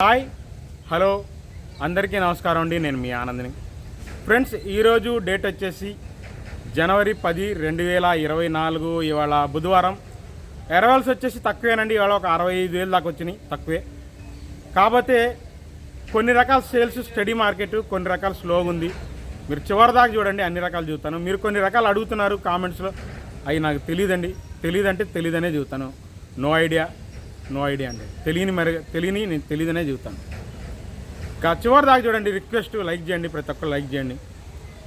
Hi hello అందరికీ నమస్కారం అండి. నేను మీ ఆనంద్ని. ఫ్రెండ్స్, ఈరోజు డేట్ వచ్చేసి జనవరి 10, 2024. ఇవాళ బుధవారం. ఎరవల్స్ వచ్చేసి తక్కువేనండి. ఇవాళ ఒక 65,000 దాకా వచ్చినాయి, తక్కువే. కాకపోతే కొన్ని రకాల సేల్స్ స్టడీ మార్కెట్, కొన్ని రకాల స్లోగా ఉంది. మీరు చివరి దాకా చూడండి, అన్ని రకాలు చూస్తాను. మీరు కొన్ని రకాలు అడుగుతున్నారు కామెంట్స్లో, అవి నాకు తెలియదండి. తెలియదంటే తెలియదనే చెబుతాను. నో ఐడియా అండి. నేను తెలియదనే చెబుతాను. ఇంకా చివరి దాకా చూడండి. రిక్వెస్ట్ లైక్ చేయండి, ప్రతి ఒక్కరు లైక్ చేయండి.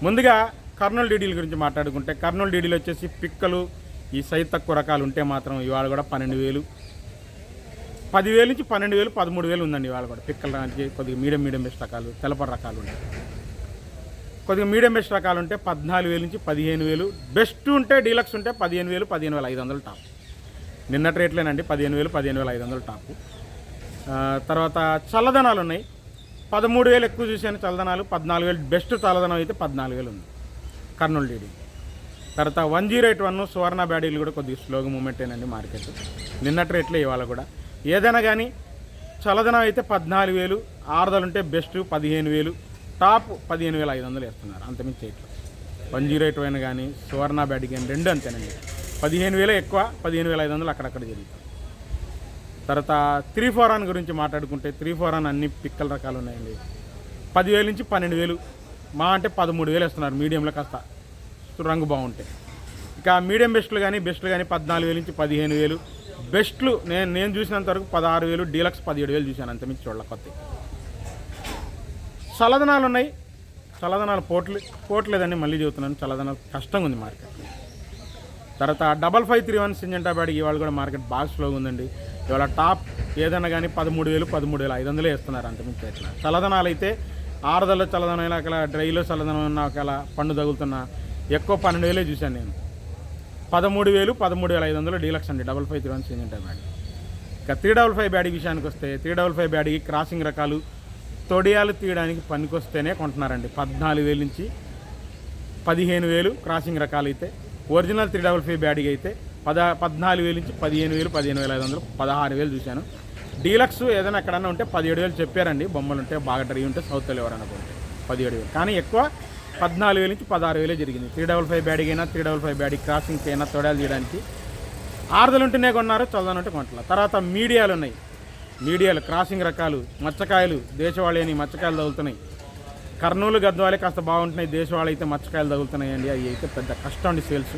ముందుగా కర్నూలు డీడీల గురించి మాట్లాడుకుంటే, కర్నూలు డీడీలు వచ్చేసి పిక్కలు, ఈ సైజు తక్కువ రకాలు ఉంటే మాత్రం ఇవాళ కూడా 12,000, 10,000 నుంచి 12,000, 13,000 ఉందండి ఇవాళ కూడా. పిక్కల రానికి కొద్దిగా మీడియం బెస్ట్ రకాలు, తెల్లపడి రకాలు ఉంటాయి. కొద్దిగా మీడియం బెస్ట్ రకాలు ఉంటే 14,000 నుంచి 15,000. బెస్ట్ ఉంటే డీలక్స్ ఉంటే 15,000, 15,500 టాప్. నిన్నటి రేట్లేనండి. 15,000, 15,500 టాపు. తర్వాత చల్లదనాలు ఉన్నాయి. 13,000 ఎక్కువ చూశాను చల్లదనాలు. 14,000 బెస్ట్ చల్లదనం అయితే 14,000 ఉంది కర్నూలు డీడీ. తర్వాత 1081 సువర్ణ బ్యాడీలు కూడా కొద్దిగా స్లోగా మూమెంటేనండి మార్కెట్. నిన్నటి రేట్లే ఇవాళ కూడా. ఏదైనా కానీ చల్లదనం అయితే 14,000, ఆరుదలు ఉంటే బెస్ట్ 15,000, టాప్ 15,500 వేస్తున్నారు. అంతమించి రేట్లు 1081 కానీ సువర్ణ బ్యాడీ కానీ రెండు అంతేనండి. 15,000 ఎక్కువ, 15,500 అక్కడక్కడ జరుగుతుంది. తర్వాత 341 గురించి మాట్లాడుకుంటే 341 అన్ని పిక్కల రకాలు ఉన్నాయండి. 10,000 నుంచి 12,000, మా అంటే 13,000 వేస్తున్నారు మీడియంలో, కాస్త రంగు బాగుంటాయి. ఇక మీడియం బెస్ట్లు కానీ 14,000 నుంచి 15,000. బెస్ట్లు నేను చూసినంత వరకు 16,000, డీలక్స్ 17,000 చూశాను. అంతమించి చూడాలి. కొత్త చల్లదనాలు ఉన్నాయి. చల్లదనాలు పోట్లేదండి, మళ్ళీ చెబుతున్నాను. చల్లదనాలు కష్టంగా ఉంది మార్కెట్. తర్వాత 5531 సింజంటా బ్యాడీ ఇవాళ కూడా మార్కెట్ బాగా స్లోగా ఉందండి. ఇవాళ టాప్ ఏదైనా కానీ 13,000, 13,500 వేస్తున్నారు. అంతమించి ఎట్లా చల్లదనాలు అయితే ఆరుదల్లో చల్లదనం అయినా ఒకలా, డ్రైలో చల్లదనం అయినా ఒకలా, పండు తగులుతున్నా ఎక్కువ 12,000 చూశాను నేను. 13,000, 13,500 డీలక్స్ అండి 5531 సింజంటా బ్యాడీ. ఇక 355 బ్యాడీ విషయానికి వస్తే 355 బ్యాడీ క్రాసింగ్ రకాలు తొడియాలు తీయడానికి పనికొస్తేనే కొంటున్నారండి. 14,000 నుంచి 15,000 క్రాసింగ్ రకాలు అయితే. ఒరిజినల్ 355 బ్యాడీకి అయితే 14,000 నుంచి 15,000, 15,500, 16,000 చూశాను. డీలక్స్ ఏదైనా ఎక్కడన్నా ఉంటే 17,000 చెప్పారండి. బొమ్మలు ఉంటే బాగా డ్రై ఉంటే సౌత్లో ఎవరైనా కొంటే 17,000. కానీ ఎక్కువ 14,000 నుంచి 16,000 జరిగింది. 355 బ్యాడీకి అయినా 355 బ్యాడీ క్రాసింగ్కి అయినా తొడాలు తీయడానికి ఆరుదలు ఉంటేనే కొన్నారు, చల్లదనం ఉంటే కొంటారు. తర్వాత మీడియాలు ఉన్నాయి. మీడియాలు క్రాసింగ్ రకాలు, మచ్చకాయలు, దేశవాళీ అని మచ్చకాయలు తగులుతున్నాయి. కర్నూలు గద్వాలే కాస్త బాగుంటున్నాయి. దేశవాళీ అయితే మచ్చకాయలు తగులుతున్నాయండి. అవి అయితే పెద్ద కష్టం అండి సేల్స్.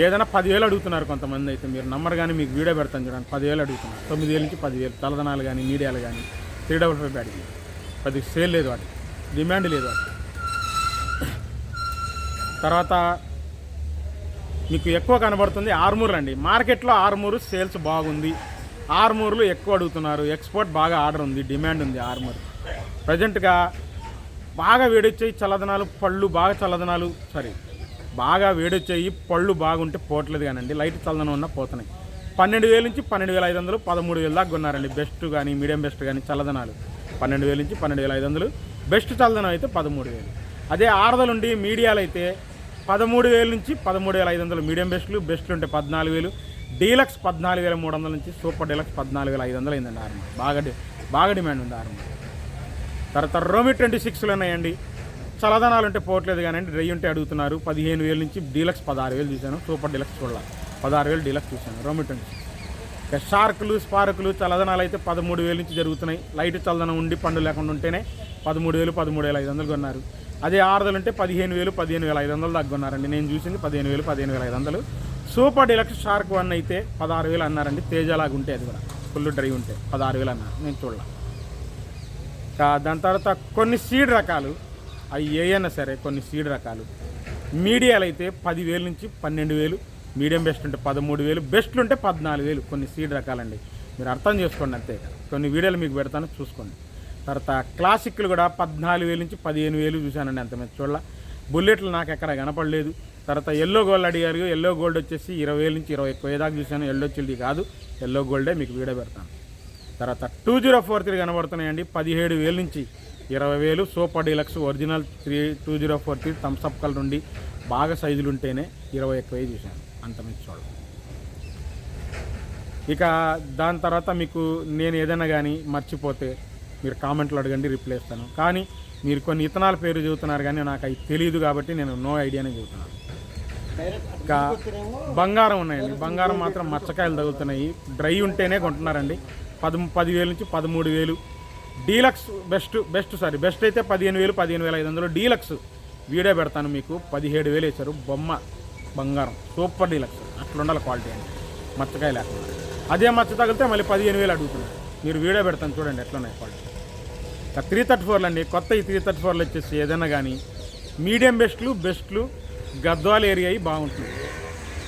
ఏదైనా 10,000 అడుగుతున్నారు కొంతమంది అయితే. మీరు నంబర్ కానీ మీకు వీడియో పెడతాను చూడండి. 10,000 అడుగుతున్నారు. 9,000 నుంచి 10,000 చల్లదనాలు కానీ మీడియాలు కానీ 355 బ్యాడీ. అది సేల్ లేదు, వాటి డిమాండ్ లేదు వాటి. తర్వాత మీకు ఎక్కువ కనబడుతుంది ఆర్మూర్ అండి. మార్కెట్లో ఆర్మూరు సేల్స్ బాగుంది. ఆర్మూర్లు ఎక్కువ అడుగుతున్నారు. ఎక్స్పోర్ట్ బాగా ఆర్డర్ ఉంది, డిమాండ్ ఉంది ఆర్మూర్. ప్రజెంట్గా బాగా వేడొచ్చాయి చల్లదనాలు, పళ్ళు బాగా చల్లదనాలు, బాగా వేడొచ్చాయి, పళ్ళు బాగుంటే పోవట్లేదు కానండి. లైట్ చల్లదనం ఉన్నా పోతున్నాయి. 12,000 నుంచి 12,500, 13,000 దాకా కొన్నారండి. బెస్ట్ కానీ మీడియం బెస్ట్ కానీ చల్లదనాలు 12,000 నుంచి 12,500. బెస్ట్ చల్లదనం అయితే 13,000. అదే ఆరుదలు ఉండి మీడియాలు అయితే 13,000 నుంచి 13,500 మీడియం బెస్ట్లు ఉంటే 14,000. డీలక్స్ 14,300 నుంచి సూపర్ డీలక్స్ 14,500 అయిందండి ఆర్మర్. బాగా డిమాండ్ ఉంది ఆర్మర్. తర్వాత రోమి 26లు ఉన్నాయండి. చల్లదనాలు ఉంటే పోవట్లేదు కానీ డ్రై ఉంటే అడుగుతున్నారు. 15,000 నుంచి డీలక్స్ 16,000 చూశాను. సూపర్ డీలక్స్ చూడాలి 16,000 డీలక్స్ చూశాను. రోమి 26. ఇక షార్కులు, స్పార్కులు చల్లదనాలు అయితే 13,000 నుంచి జరుగుతున్నాయి. లైట్ చల్లదనం ఉండి పండు లేకుండా ఉంటేనే 13,000, 13,500 కొన్నారు. అదే ఆరుదలు ఉంటే 15,000, 15,500 దాకా కొన్నారండి. నేను చూసింది 15,000, 15,500. సూపర్ డీలక్స్ షార్క్ 1 అయితే 16,000 అన్నారండి. తేజలాగా ఉంటే అది కూడా ఫుల్ డ్రై ఉంటే 16,000 అన్నారు. నేను చూడాలి. దాని తర్వాత కొన్ని సీడ్ రకాలు, అవి ఏమైనా సరే కొన్ని సీడ్ రకాలు మీడియాలు అయితే 10,000 నుంచి 12,000. మీడియం బెస్ట్ ఉంటే 13,000, బెస్ట్లు ఉంటే 14,000. కొన్ని సీడ్ రకాలండి, మీరు అర్థం చేసుకోండి అంతే. కొన్ని వీడియోలు మీకు పెడతాను చూసుకోండి. తర్వాత క్లాసిక్లు కూడా 14,000 నుంచి 15,000 చూశానండి. అంతమంది చూడాల. బుల్లెట్లు నాకు ఎక్కడ కనపడలేదు. తర్వాత ఎల్లో గోల్డ్ అడిగారు. ఎల్లో గోల్డ్ వచ్చేసి 20,000 నుంచి 21,000 దాకా చూశాను. ఎల్లో చిల్లి కాదు, ఎల్లో గోల్డే. మీకు వీడియో పెడతాను. తర్వాత 2043 కనబడుతున్నాయండి. 17,000 నుంచి 20,000. Super deluxe original 2043 Thums Up colour ఉండి బాగా సైజులు ఉంటేనే 21,000 చూశాను. అంతమంది చూడాలి. ఇక దాని తర్వాత మీకు నేను ఏదైనా కానీ మర్చిపోతే మీరు కామెంట్లో అడగండి, రిప్లై ఇస్తాను. కానీ మీరు కొన్ని ఇతనాల పేరు చెబుతున్నారు కానీ నాకు అవి తెలియదు కాబట్టి నేను నో ఐడియానే చెబుతున్నాను. ఇంకా బంగారం ఉన్నాయండి. బంగారం మాత్రం మచ్చకాయలు తగులుతున్నాయి. డ్రై ఉంటేనే కొంటున్నారండి. 10,000 నుంచి 13,000. డీలక్స్ బెస్ట్ అయితే 15,000, 15,500. డీలక్స్ వీడియో పెడతాను మీకు. 17,000 వేశారు. బొమ్మ బంగారం సూపర్ డీలక్స్. అట్లా ఉండాలి క్వాలిటీ అండి, మచ్చకాయ లేకుండా. అదే మచ్చ తగిలితే మళ్ళీ 15,000 అడుగుతున్నారు. మీరు వీడియో పెడతాను చూడండి ఎట్లున్నాయి క్వాలిటీ. 334 అండి. కొత్త ఈ 334 వచ్చేసి ఏదైనా కానీ మీడియం బెస్ట్లు గద్వాల ఏరియా బాగుంటుంది.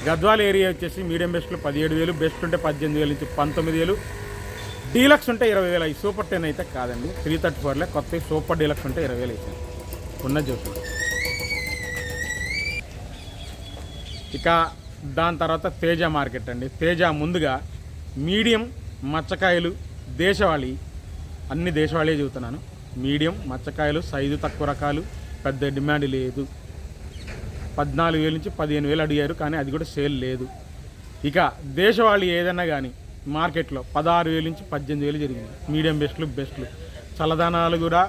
గద్వాల ఏరియా వచ్చేసి మీడియం బెస్ట్లు 17,000, బెస్ట్ ఉంటే 18,000 నుంచి 19,000. డీలక్స్ ఉంటే 20,000. ఈ సూపర్ 10 అయితే కాదండి. 334లో కొత్త సూపర్ డీలక్స్ ఉంటే 20,000 అయితే ఉన్నది చూస్తుంది. ఇక దాని తర్వాత తేజ మార్కెట్ అండి. తేజ ముందుగా మీడియం మచ్చకాయలు దేశవాళీ, అన్ని దేశవాళీ చెబుతున్నాను. మీడియం మచ్చకాయలు సైజు తక్కువ రకాలు, పెద్ద డిమాండ్ లేదు. 14,000 నుంచి 15,000 అడిగారు కానీ అది కూడా సేల్ లేదు. ఇక దేశవాళీ ఏదైనా కానీ మార్కెట్లో 16,000 నుంచి 18,000 జరిగింది. మీడియం బెస్ట్లు చల్లదానాలు కూడా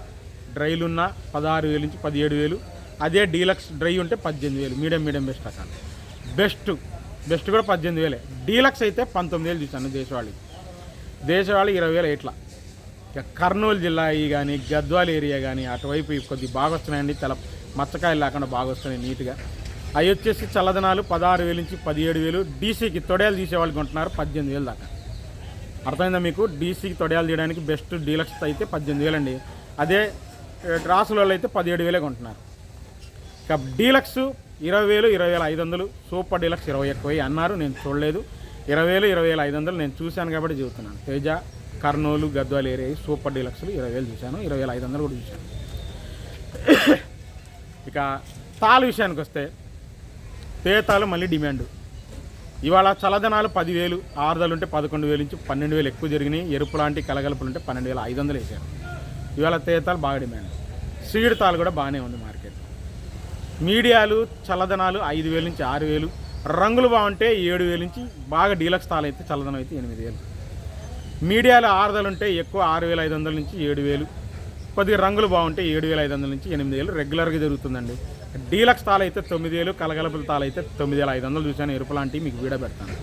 డ్రైలు ఉన్న 16,000 నుంచి 17,000. అదే డీలక్స్ డ్రై ఉంటే 18,000. మీడియం బెస్ట్ రకాలు. బెస్ట్ కూడా 18,000. డీలక్స్ అయితే 19,000 చూశాను. దేశవాళీ 20,000 ఇట్లా. ఇక కర్నూలు జిల్లా కానీ గద్వాల ఏరియా కానీ అటువైపు కొద్దిగా బాగా వస్తున్నాయండి. చాలా మచ్చకాయలు లేకుండా బాగా వస్తున్నాయి నీట్గా. అవి వచ్చేసి చల్లదనాలు 16,000 నుంచి 17,000. డీసీకి తొడయాలు తీసేవాళ్ళు కొంటున్నారు 18,000 దాకా. అర్థమైందా మీకు? డీసీకి తొడయాలు తీయడానికి బెస్ట్ డీలక్స్ అయితే 18,000 అండి. అదే రాసుల వాళ్ళు అయితే 17,000 కొంటున్నారు. ఇక డీలక్స్ 20,000, 20,500. సూపర్ డీలక్స్ 20 ఎక్కువ అన్నారు, నేను చూడలేదు. 20,000, 20,500 నేను చూశాను కాబట్టి చెబుతున్నాను. తేజ కర్నూలు గద్వాల ఏరియా సూపర్ డీలక్స్లు 20,000 చూశాను, 20,500 కూడా చూశాను. ఇక తాలు విషయానికి వస్తే తేతాలు మళ్ళీ డిమాండ్. ఇవాళ చల్లదనాలు 10,000, ఆరుదలు ఉంటే 11,000 నుంచి 12,000 ఎక్కువ జరిగినాయి. ఎరుపు లాంటి కలగలుపులు ఉంటే 12,500 వేసారు. ఇవాళ తేతాలు బాగా డిమాండ్. సీడ్ తాలు కూడా బాగానే ఉంది మార్కెట్. మీడియాలు చల్లదనాలు 5,000 నుంచి 6,000. రంగులు బాగుంటే 7,000 నుంచి బాగా డీలక్స్ తాలు అయితే చల్లదనం అయితే 8,000. మీడియాలు ఆరుదలు ఉంటే ఎక్కువ 6,500 నుంచి 7,000. కొద్దిగా రంగులు బాగుంటే 7,500 నుంచి 8,000 రెగ్యులర్గా జరుగుతుందండి. డీలక్స్ తాలు అయితే 9,000, కలగలుపుల తాలు అయితే 9,500 చూశాను. ఎరుపు లాంటివి మీకు వీడియో పెడతాను.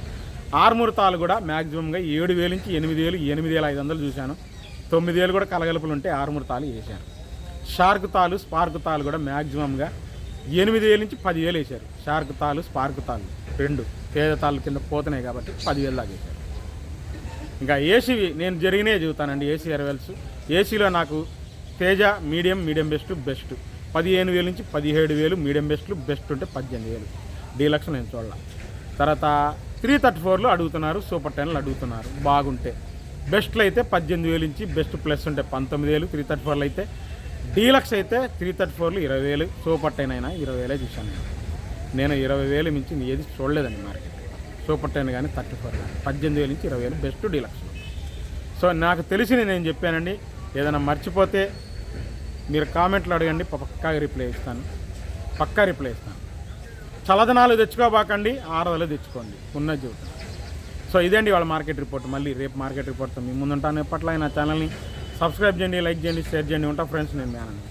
ఆర్మూర్ తాలు కూడా మ్యాక్సిమంగా 7,000 నుంచి 8,000, 8,500 చూశాను. 9,000 కూడా కలగలుపులు ఉంటే ఆర్మూర్ తాలు వేశాను. స్పార్క్ తాలు కూడా మ్యాక్సిమంగా 8,000 నుంచి 10,000 వేశారు. షార్క్ తాలు స్పార్క్ తాలు రెండు తేజ తాళ్ళు కింద పోతున్నాయి కాబట్టి 10,000 దాకా వేశారు. ఇంకా ఏసీవి నేను జరిగినాయి చెబుతానండి. ఏసీ అరవెల్స్ ఏసీలో నాకు తేజ మీడియం బెస్ట్ 15,000 నుంచి 17,000. మీడియం బెస్ట్ ఉంటే 18,000. డీలక్స్ నేను చూడాలి. తర్వాత 334లో అడుగుతున్నారు, సూపర్ 10లో అడుగుతున్నారు బాగుంటే. బెస్ట్లో అయితే 18,000 నుంచి బెస్ట్ ప్లస్ ఉంటే 19,000. 334లో అయితే డీలక్స్ అయితే 334లో 20,000. సూపర్ 10 అయినా 20,000 చూశాను. నేను 20,000 మించి ఏది చూడలేదండి మార్కెట్. సూపర్ 10 కానీ 34 కానీ 18,000 నుంచి 20,000 బెస్ట్ డీలక్స్లో. సో నాకు తెలిసి నేను చెప్పానండి. ఏదైనా మర్చిపోతే మీరు కామెంట్లో అడగండి, పక్కా రిప్లై ఇస్తాను. చల్లదనాలు తెచ్చుకోబాకండి, ఆరుదలు తెచ్చుకోండి, ఉన్నది చెబుతాను. సో ఇదేంటి వాళ్ళ మార్కెట్ రిపోర్ట్. మళ్ళీ రేపు మార్కెట్ రిపోర్ట్తో మీ ముందుంటాను. ఎప్పట్లో నా ఛానల్ని సబ్స్క్రైబ్ చేయండి, లైక్ చేయండి, షేర్ చేయండి. ఉంటా ఫ్రెండ్స్, నేను మీ ఆనంద్.